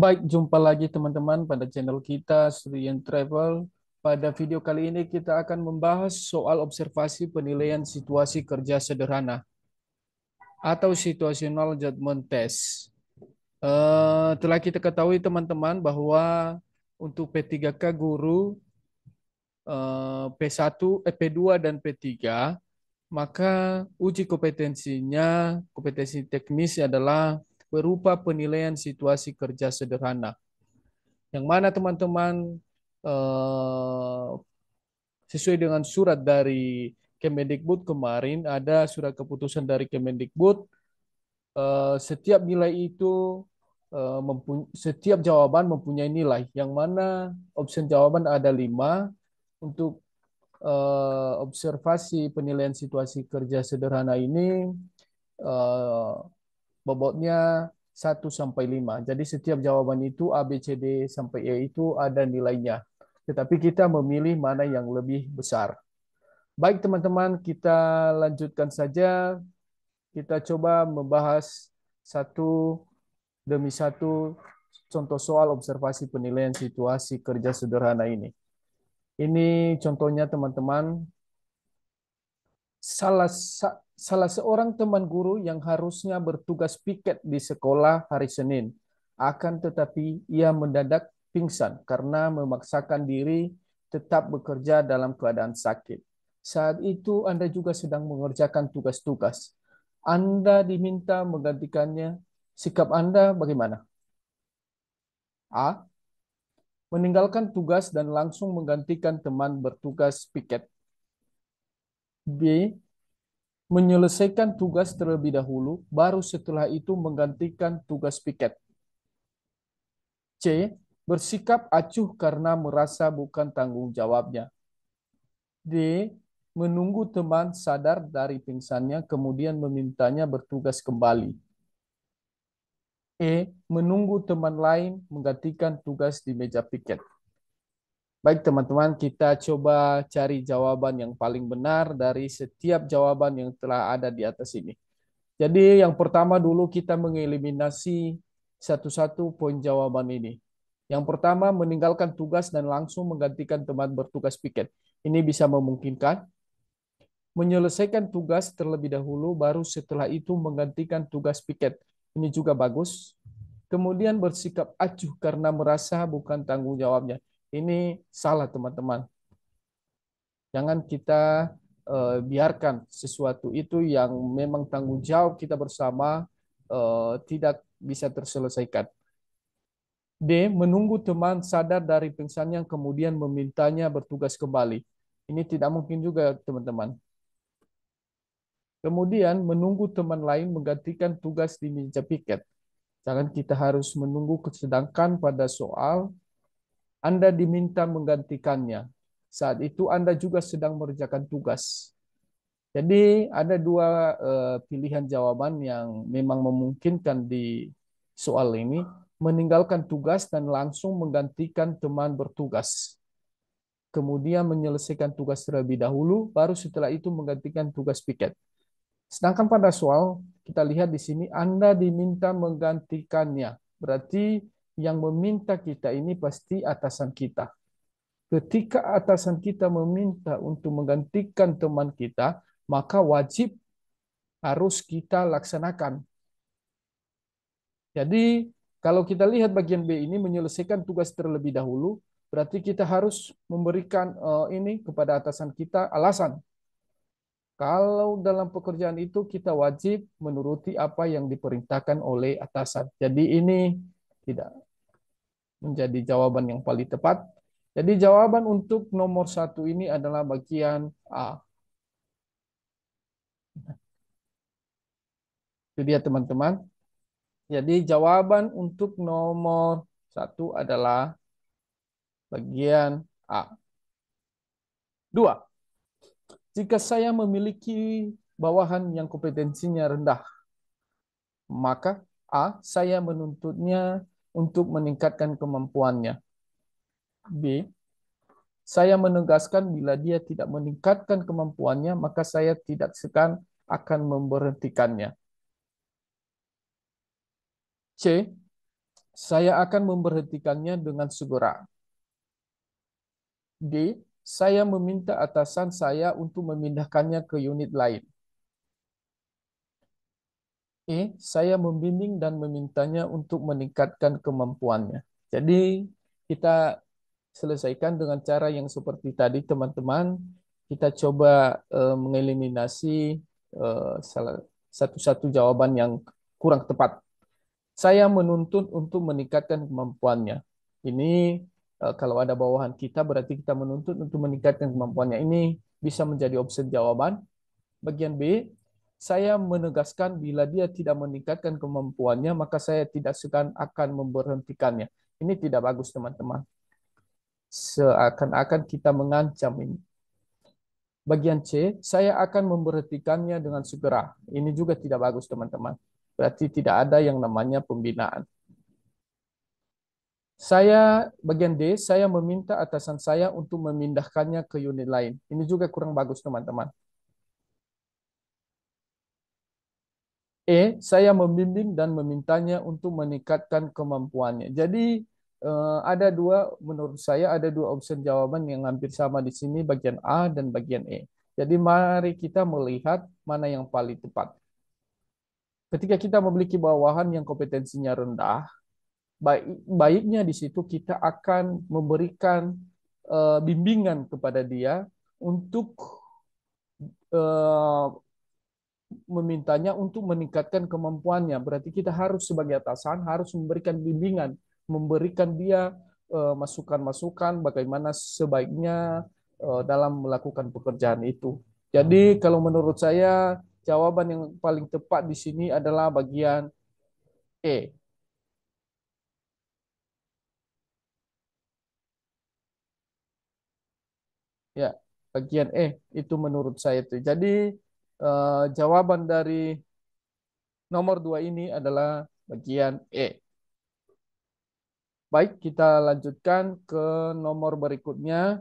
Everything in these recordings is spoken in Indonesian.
Baik, jumpa lagi teman-teman pada channel kita Student Travel. Pada video kali ini kita akan membahas soal observasi penilaian situasi kerja sederhana atau situational judgment test. Telah kita ketahui teman-teman bahwa untuk P3K guru P1, P2 dan P3, maka uji kompetensinya, kompetensi teknis adalah berupa penilaian situasi kerja sederhana. Yang mana teman-teman eh, sesuai dengan surat dari Kemendikbud kemarin, ada surat keputusan dari Kemendikbud, setiap nilai itu setiap jawaban mempunyai nilai, yang mana opsi jawaban ada 5 untuk observasi penilaian situasi kerja sederhana ini. eh, Bobotnya 1 sampai 5. Jadi setiap jawaban itu A, B, C, D sampai E itu ada nilainya. Tetapi kita memilih mana yang lebih besar. Baik teman-teman, kita lanjutkan saja. Kita coba membahas satu demi satu contoh soal observasi penilaian situasi kerja sederhana ini. Ini contohnya teman-teman, salah seorang teman guru yang harusnya bertugas piket di sekolah hari Senin. Akan tetapi ia mendadak pingsan karena memaksakan diri tetap bekerja dalam keadaan sakit. Saat itu Anda juga sedang mengerjakan tugas-tugas. Anda diminta menggantikannya. Sikap Anda bagaimana? A. Meninggalkan tugas dan langsung menggantikan teman bertugas piket. B. Menyelesaikan tugas terlebih dahulu, baru setelah itu menggantikan tugas piket. C. Bersikap acuh karena merasa bukan tanggung jawabnya. D. Menunggu teman sadar dari pingsannya, kemudian memintanya bertugas kembali. E. Menunggu teman lain menggantikan tugas di meja piket. Baik teman-teman, kita coba cari jawaban yang paling benar dari setiap jawaban yang telah ada di atas ini. Jadi yang pertama dulu kita mengeliminasi satu-satu poin jawaban ini. Yang pertama meninggalkan tugas dan langsung menggantikan teman bertugas piket. Ini bisa memungkinkan. Menyelesaikan tugas terlebih dahulu, baru setelah itu menggantikan tugas piket. Ini juga bagus. Kemudian bersikap acuh karena merasa bukan tanggung jawabnya. Ini salah teman-teman. Jangan kita biarkan sesuatu itu yang memang tanggung jawab kita bersama tidak bisa terselesaikan. D. Menunggu teman sadar dari pingsannya kemudian memintanya bertugas kembali. Ini tidak mungkin juga teman-teman. Kemudian menunggu teman lain menggantikan tugas di meja piket. Jangan kita harus menunggu, sedangkan pada soal Anda diminta menggantikannya. Saat itu Anda juga sedang mengerjakan tugas. Jadi ada dua pilihan jawaban yang memang memungkinkan di soal ini, meninggalkan tugas dan langsung menggantikan teman bertugas. Kemudian menyelesaikan tugas terlebih dahulu, baru setelah itu menggantikan tugas piket. Sedangkan pada soal, kita lihat di sini Anda diminta menggantikannya. Berarti yang meminta kita ini pasti atasan kita. Ketika atasan kita meminta untuk menggantikan teman kita, maka wajib harus kita laksanakan. Jadi, kalau kita lihat bagian B ini menyelesaikan tugas terlebih dahulu, berarti kita harus memberikan ini kepada atasan kita alasan. Kalau dalam pekerjaan itu kita wajib menuruti apa yang diperintahkan oleh atasan. Jadi ini tidak menjadi jawaban yang paling tepat. Jadi jawaban untuk nomor satu ini adalah bagian A. Itu dia teman-teman. Jadi jawaban untuk nomor satu adalah bagian A. Dua, jika saya memiliki bawahan yang kompetensinya rendah, maka A, saya menuntutnya untuk meningkatkan kemampuannya. B, saya menegaskan bila dia tidak meningkatkan kemampuannya, maka saya tidak segan akan memberhentikannya. C, Saya akan memberhentikannya dengan segera. D. Saya meminta atasan saya untuk memindahkannya ke unit lain. E. Saya membimbing dan memintanya untuk meningkatkan kemampuannya. Jadi, kita selesaikan dengan cara yang seperti tadi, teman-teman. Kita coba mengeliminasi salah satu-satu jawaban yang kurang tepat. Saya menuntut untuk meningkatkan kemampuannya. Ini kalau ada bawahan kita berarti kita menuntut untuk meningkatkan kemampuannya. Ini bisa menjadi opsi jawaban. Bagian B, saya menegaskan bila dia tidak meningkatkan kemampuannya, maka saya tidak segan akan memberhentikannya. Ini tidak bagus, teman-teman. Seakan-akan kita mengancam ini. Bagian C, saya akan memberhentikannya dengan segera. Ini juga tidak bagus, teman-teman. Berarti tidak ada yang namanya pembinaan. Bagian D, saya meminta atasan saya untuk memindahkannya ke unit lain. Ini juga kurang bagus, teman-teman. E, saya membimbing dan memintanya untuk meningkatkan kemampuannya. Jadi menurut saya ada dua opsi jawaban yang hampir sama di sini, bagian A dan bagian E. Jadi mari kita melihat mana yang paling tepat. Ketika kita memiliki bawahan yang kompetensinya rendah, baiknya di situ kita akan memberikan bimbingan kepada dia untuk eh, memintanya untuk meningkatkan kemampuannya. Berarti kita harus sebagai atasan harus memberikan bimbingan, memberikan dia masukan-masukan bagaimana sebaiknya dalam melakukan pekerjaan itu. Jadi kalau menurut saya jawaban yang paling tepat di sini adalah bagian E. Ya, bagian E itu menurut saya itu. Jadi jawaban dari nomor 2 ini adalah bagian E. Baik, kita lanjutkan ke nomor berikutnya.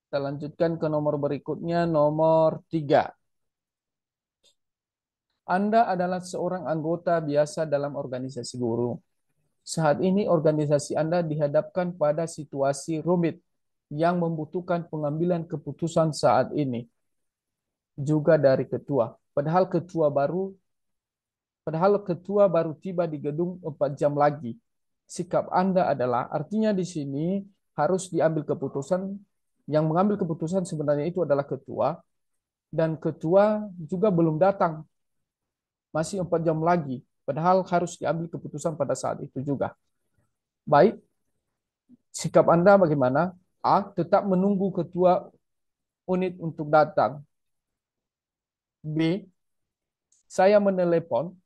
Kita lanjutkan ke nomor berikutnya, nomor 3. Anda adalah seorang anggota biasa dalam organisasi guru. Saat ini organisasi Anda dihadapkan pada situasi rumit yang membutuhkan pengambilan keputusan saat ini, juga dari ketua. Padahal ketua baru tiba di gedung 4 jam lagi. Sikap Anda adalah, artinya di sini harus diambil keputusan, yang mengambil keputusan sebenarnya itu adalah ketua, dan ketua juga belum datang, masih 4 jam lagi, padahal harus diambil keputusan pada saat itu juga. Baik, sikap Anda bagaimana? A. Tetap menunggu ketua unit untuk datang. B. Saya menelepon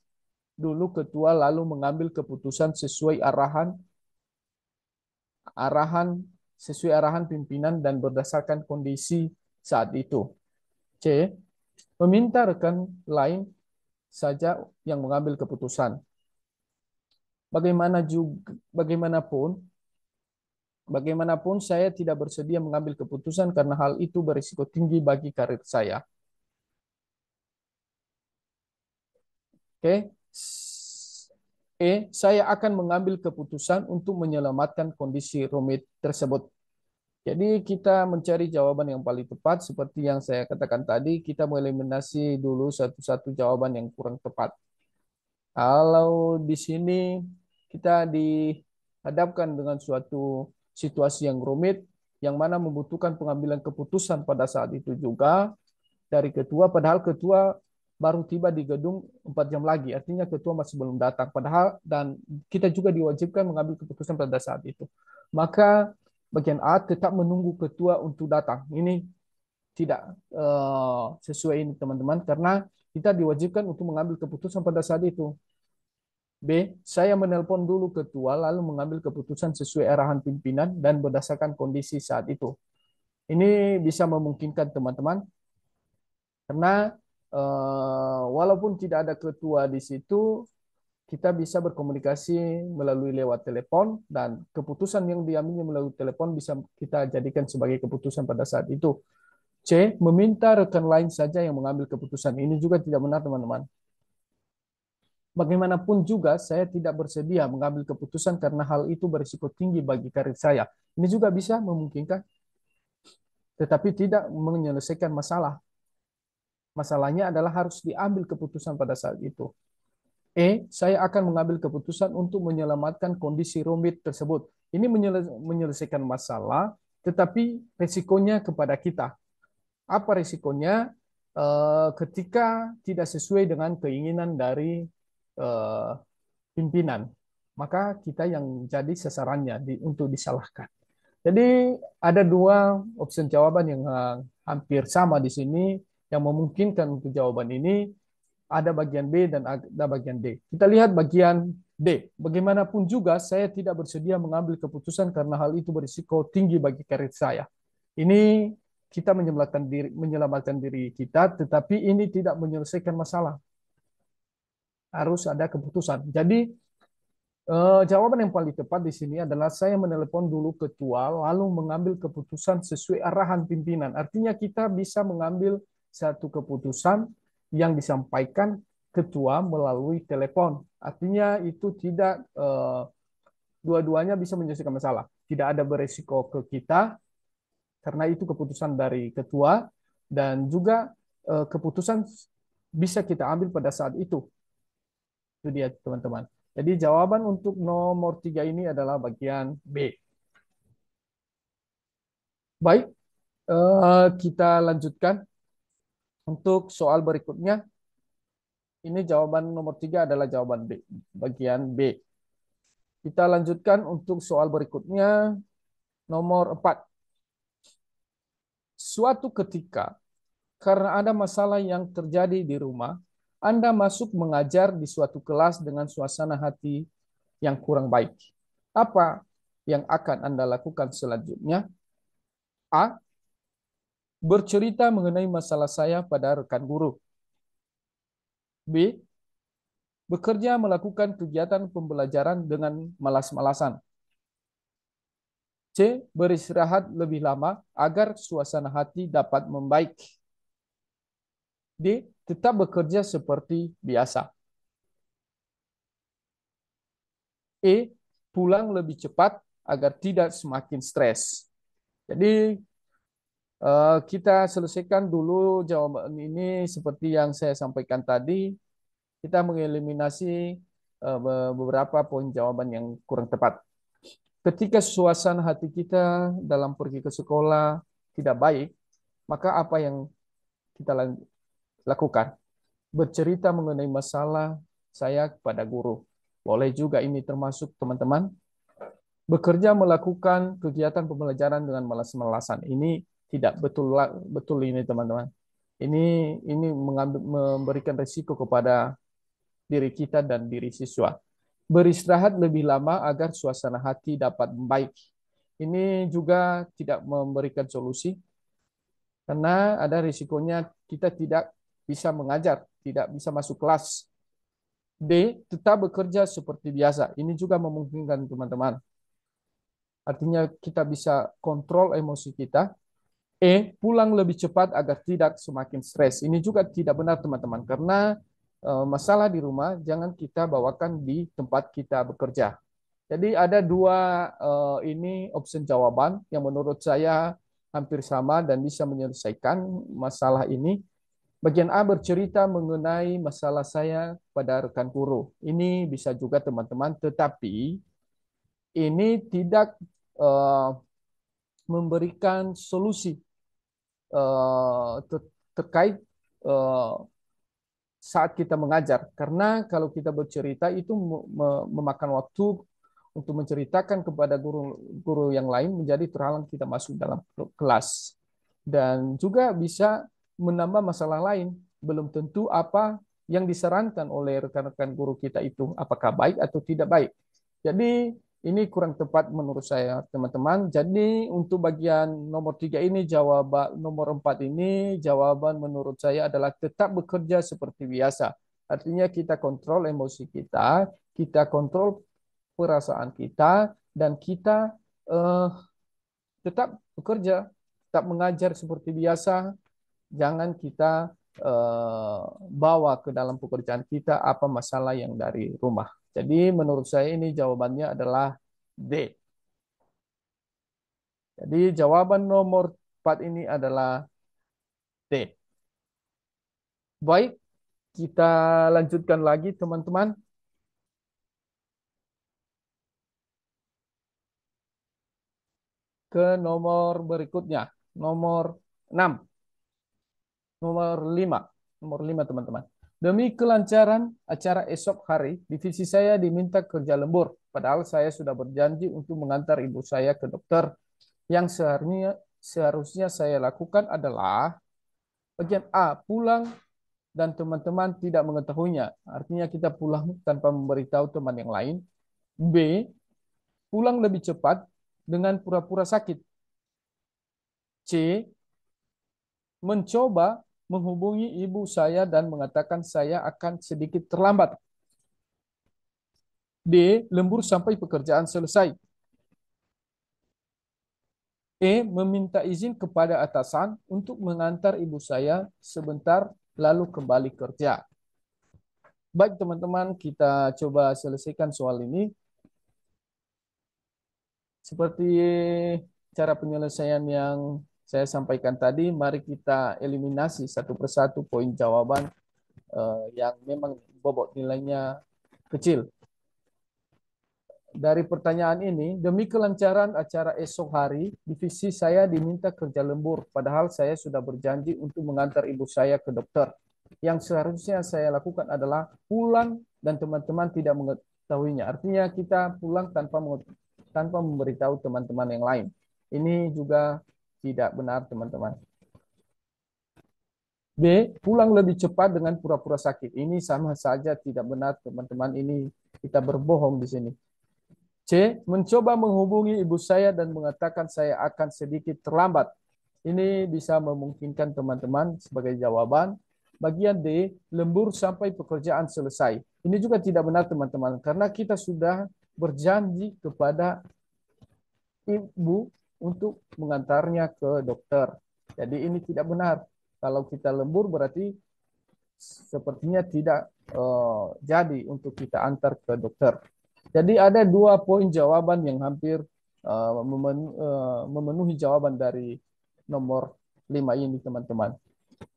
dulu ketua lalu mengambil keputusan arahan sesuai arahan pimpinan dan berdasarkan kondisi saat itu. C. Meminta rekan lain saja yang mengambil keputusan. Bagaimanapun saya tidak bersedia mengambil keputusan karena hal itu berisiko tinggi bagi karir saya. Oke. Saya akan mengambil keputusan untuk menyelamatkan kondisi rumit tersebut. Jadi kita mencari jawaban yang paling tepat seperti yang saya katakan tadi, kita mengeliminasi dulu satu-satu jawaban yang kurang tepat. Kalau di sini kita dihadapkan dengan suatu situasi yang rumit, yang mana membutuhkan pengambilan keputusan pada saat itu juga dari ketua, padahal ketua baru tiba di gedung 4 jam lagi, artinya ketua masih belum datang. Padahal dan kita juga diwajibkan mengambil keputusan pada saat itu. Maka bagian A tetap menunggu ketua untuk datang. Ini tidak sesuai ini teman-teman, karena kita diwajibkan untuk mengambil keputusan pada saat itu. B. Saya menelpon dulu ketua lalu mengambil keputusan sesuai arahan pimpinan dan berdasarkan kondisi saat itu. Ini bisa memungkinkan teman-teman, karena walaupun tidak ada ketua di situ, kita bisa berkomunikasi melalui lewat telepon dan keputusan yang diambilnya melalui telepon bisa kita jadikan sebagai keputusan pada saat itu. C. Meminta rekan lain saja yang mengambil keputusan. Ini juga tidak benar, teman-teman. Bagaimanapun juga, saya tidak bersedia mengambil keputusan karena hal itu berisiko tinggi bagi karir saya. Ini juga bisa memungkinkan, tetapi tidak menyelesaikan masalah. Masalahnya adalah harus diambil keputusan pada saat itu. E. Saya akan mengambil keputusan untuk menyelamatkan kondisi rumit tersebut. Ini menyelesaikan masalah, tetapi resikonya kepada kita. Apa resikonya? Ketika tidak sesuai dengan keinginan dari eh, pimpinan, maka kita yang jadi sasarannya untuk disalahkan. Jadi ada dua opsi jawaban yang hampir sama di sini yang memungkinkan untuk jawaban ini. Ada bagian B dan ada bagian D. Kita lihat bagian D. Bagaimanapun juga saya tidak bersedia mengambil keputusan karena hal itu berisiko tinggi bagi karir saya. Ini kita menyelamatkan diri kita, tetapi ini tidak menyelesaikan masalah. Harus ada keputusan. Jadi jawaban yang paling tepat di sini adalah saya menelepon dulu ketua, lalu mengambil keputusan sesuai arahan pimpinan. Artinya kita bisa mengambil satu keputusan yang disampaikan ketua melalui telepon. Artinya itu tidak dua-duanya bisa menyelesaikan masalah. Tidak ada beresiko ke kita karena itu keputusan dari ketua dan juga keputusan bisa kita ambil pada saat itu. Itu dia, teman-teman. Jadi jawaban untuk nomor 3 ini adalah bagian B. Baik, kita lanjutkan untuk soal berikutnya. Ini jawaban nomor 3 adalah jawaban B, bagian B. Kita lanjutkan untuk soal berikutnya, nomor 4. Suatu ketika, karena ada masalah yang terjadi di rumah, Anda masuk mengajar di suatu kelas dengan suasana hati yang kurang baik. Apa yang akan Anda lakukan selanjutnya? A. Bercerita mengenai masalah saya pada rekan guru. B. Bekerja melakukan kegiatan pembelajaran dengan malas-malasan. C. Beristirahat lebih lama agar suasana hati dapat membaik. D. Tetap bekerja seperti biasa. E. Pulang lebih cepat agar tidak semakin stres. Jadi kita selesaikan dulu jawaban ini seperti yang saya sampaikan tadi. Kita mengeliminasi beberapa poin jawaban yang kurang tepat. Ketika suasana hati kita dalam pergi ke sekolah tidak baik, maka apa yang kita lakukan? Bercerita mengenai masalah saya kepada guru. Boleh juga ini termasuk teman-teman. Bekerja melakukan kegiatan pembelajaran dengan malas-malasan. Ini tidak betul betul ini teman-teman. Ini memberikan risiko kepada diri kita dan diri siswa. Beristirahat lebih lama agar suasana hati dapat membaik. Ini juga tidak memberikan solusi karena ada risikonya kita tidak bisa mengajar, tidak bisa masuk kelas. D. Tetap bekerja seperti biasa. Ini juga memungkinkan teman-teman. Artinya kita bisa kontrol emosi kita. E. Pulang lebih cepat agar tidak semakin stres. Ini juga tidak benar teman-teman karena masalah di rumah jangan kita bawakan di tempat kita bekerja. Jadi ada dua ini opsi jawaban yang menurut saya hampir sama dan bisa menyelesaikan masalah ini. Bagian A bercerita mengenai masalah saya pada rekan guru. Ini bisa juga teman-teman, tetapi ini tidak memberikan solusi terkait saat kita mengajar. Karena kalau kita bercerita itu memakan waktu untuk menceritakan kepada guru-guru yang lain menjadi terhalang kita masuk dalam kelas. Dan juga bisa menambah masalah lain. Belum tentu apa yang disarankan oleh rekan-rekan guru kita itu apakah baik atau tidak baik. Jadi ini kurang tepat menurut saya, teman-teman. Jadi untuk bagian nomor 3 ini, jawaban nomor 4 ini, jawaban menurut saya adalah tetap bekerja seperti biasa. Artinya kita kontrol emosi kita kontrol perasaan kita, dan kita tetap bekerja. tetap mengajar seperti biasa. Jangan kita bawa ke dalam pekerjaan kita apa masalah yang dari rumah. Jadi menurut saya ini jawabannya adalah D. Jadi jawaban nomor 4 ini adalah D. Baik, kita lanjutkan lagi teman-teman. Ke nomor berikutnya. Nomor 6. Nomor 5 teman-teman. Demi kelancaran acara esok hari, divisi saya diminta kerja lembur. Padahal saya sudah berjanji untuk mengantar ibu saya ke dokter. Yang seharusnya saya lakukan adalah bagian A, pulang dan teman-teman tidak mengetahuinya. Artinya kita pulang tanpa memberitahu teman yang lain. B, pulang lebih cepat dengan pura-pura sakit. C, mencoba menghubungi ibu saya dan mengatakan saya akan sedikit terlambat. D, lembur sampai pekerjaan selesai. E, meminta izin kepada atasan untuk mengantar ibu saya sebentar lalu kembali kerja. Baik teman-teman, kita coba selesaikan soal ini. Seperti cara penyelesaian yang saya sampaikan tadi, mari kita eliminasi satu persatu poin jawaban yang memang bobot nilainya kecil. Dari pertanyaan ini, demi kelancaran acara esok hari, divisi saya diminta kerja lembur, padahal saya sudah berjanji untuk mengantar ibu saya ke dokter. Yang seharusnya saya lakukan adalah pulang dan teman-teman tidak mengetahuinya. Artinya kita pulang tanpa memberitahu teman-teman yang lain. Ini juga tidak benar, teman-teman. B, pulang lebih cepat dengan pura-pura sakit. Ini sama saja tidak benar, teman-teman. Ini kita berbohong di sini. C, mencoba menghubungi ibu saya dan mengatakan saya akan sedikit terlambat. Ini bisa memungkinkan teman-teman sebagai jawaban. Bagian D, lembur sampai pekerjaan selesai. Ini juga tidak benar teman-teman, karena kita sudah berjanji kepada ibu untuk mengantarnya ke dokter. Jadi ini tidak benar. Kalau kita lembur berarti sepertinya tidak jadi untuk kita antar ke dokter. Jadi ada 2 poin jawaban yang hampir memenuhi jawaban dari nomor 5 ini, teman-teman.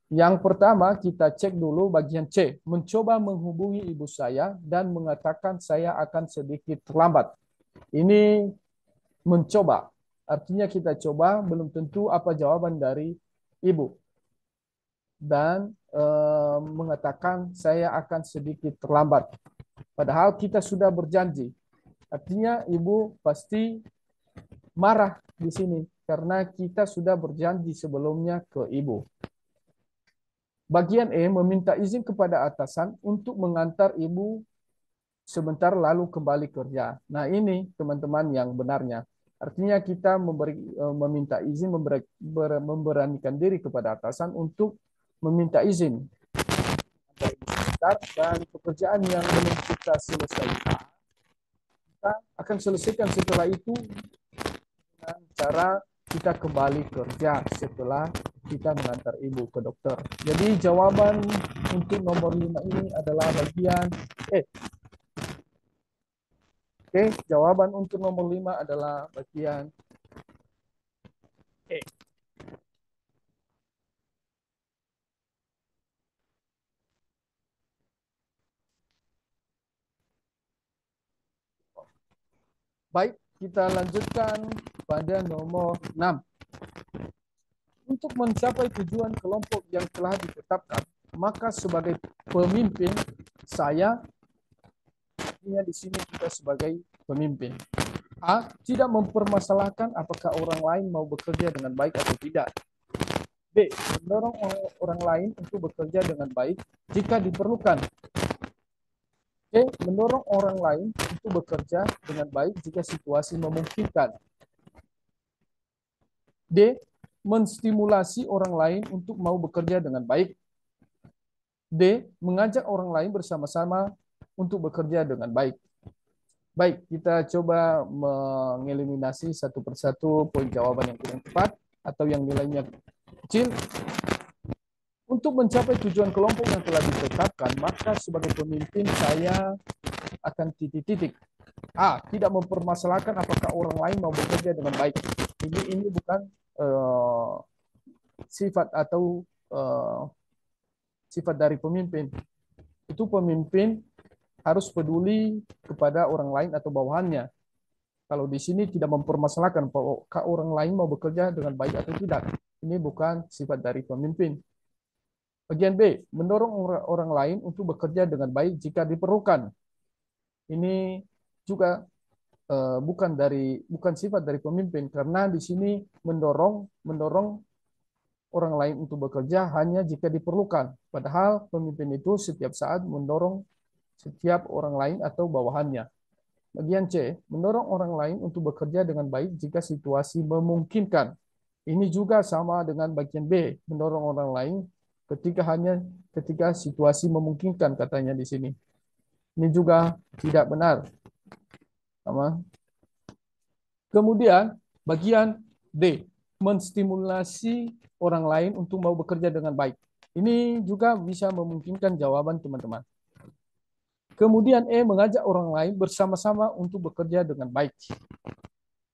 Yang pertama, kita cek dulu bagian C. Mencoba menghubungi ibu saya dan mengatakan saya akan sedikit terlambat. Ini mencoba. Artinya kita coba, belum tentu apa jawaban dari ibu. Dan mengatakan saya akan sedikit terlambat. Padahal kita sudah berjanji. Artinya ibu pasti marah di sini karena kita sudah berjanji sebelumnya ke ibu. Bagian E, meminta izin kepada atasan untuk mengantar ibu sebentar lalu kembali kerja. Nah ini teman-teman yang benarnya. Artinya kita meminta izin, memberanikan diri kepada atasan untuk meminta izin sebentar, dan pekerjaan yang belum kita selesaikan, kita akan selesaikan setelah itu dengan cara kita kembali kerja setelah kita mengantar ibu ke dokter. Jadi jawaban untuk nomor 5 ini adalah bagian E. Oke, jawaban untuk nomor 5 adalah bagian E. Baik, kita lanjutkan pada nomor 6. Untuk mencapai tujuan kelompok yang telah ditetapkan, maka sebagai pemimpin saya, di sini kita sebagai pemimpin. A, tidak mempermasalahkan apakah orang lain mau bekerja dengan baik atau tidak. B, mendorong orang lain untuk bekerja dengan baik jika diperlukan. C, mendorong orang lain untuk bekerja dengan baik jika situasi memungkinkan. D, menstimulasi orang lain untuk mau bekerja dengan baik. D, mengajak orang lain bersama-sama untuk bekerja dengan baik. Baik, kita coba mengeliminasi satu persatu poin jawaban yang kurang tepat. atau yang nilainya kecil. Untuk mencapai tujuan kelompok yang telah ditetapkan, maka sebagai pemimpin saya akan titik-titik. Tidak mempermasalahkan apakah orang lain mau bekerja dengan baik. Ini bukan sifat atau sifat dari pemimpin. Itu pemimpin harus peduli kepada orang lain atau bawahannya. Kalau di sini tidak mempermasalahkan apakah orang lain mau bekerja dengan baik atau tidak. Ini bukan sifat dari pemimpin. Bagian B, mendorong orang lain untuk bekerja dengan baik jika diperlukan. Ini juga bukan sifat dari pemimpin, karena di sini mendorong orang lain untuk bekerja hanya jika diperlukan. Padahal pemimpin itu setiap saat mendorong setiap orang lain atau bawahannya. Bagian C, mendorong orang lain untuk bekerja dengan baik jika situasi memungkinkan. Ini juga sama dengan bagian B, mendorong orang lain ketika situasi memungkinkan, katanya di sini. Ini juga tidak benar. Sama. Kemudian bagian D, menstimulasi orang lain untuk mau bekerja dengan baik. Ini juga bisa memungkinkan jawaban teman-teman. Kemudian E, mengajak orang lain bersama-sama untuk bekerja dengan baik.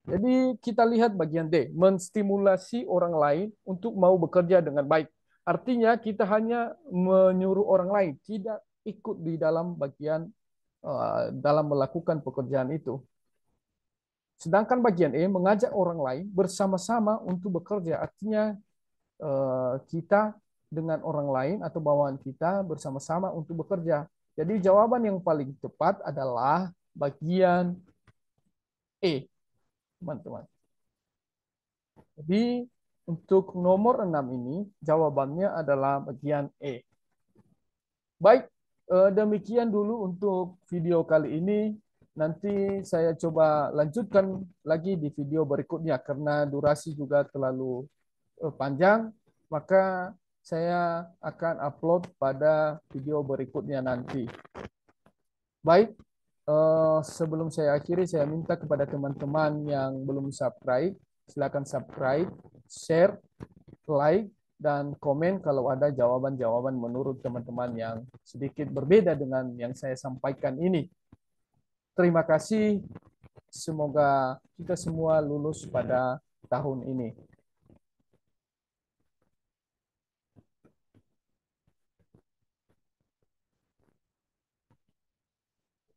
Jadi kita lihat bagian D, menstimulasi orang lain untuk mau bekerja dengan baik. Artinya kita hanya menyuruh orang lain, tidak ikut di dalam bagian dalam melakukan pekerjaan itu. Sedangkan bagian E, mengajak orang lain bersama-sama untuk bekerja. Artinya kita dengan orang lain atau bawahan kita bersama-sama untuk bekerja. Jadi jawaban yang paling tepat adalah bagian E, teman-teman. Jadi untuk nomor 6 ini jawabannya adalah bagian E. Baik, demikian dulu untuk video kali ini. Nanti saya coba lanjutkan lagi di video berikutnya karena durasi juga terlalu panjang, maka saya akan upload pada video berikutnya nanti. Baik, sebelum saya akhiri, saya minta kepada teman-teman yang belum subscribe, silakan subscribe, share, like, dan komen kalau ada jawaban-jawaban menurut teman-teman yang sedikit berbeda dengan yang saya sampaikan ini. Terima kasih. Semoga kita semua lulus pada tahun ini.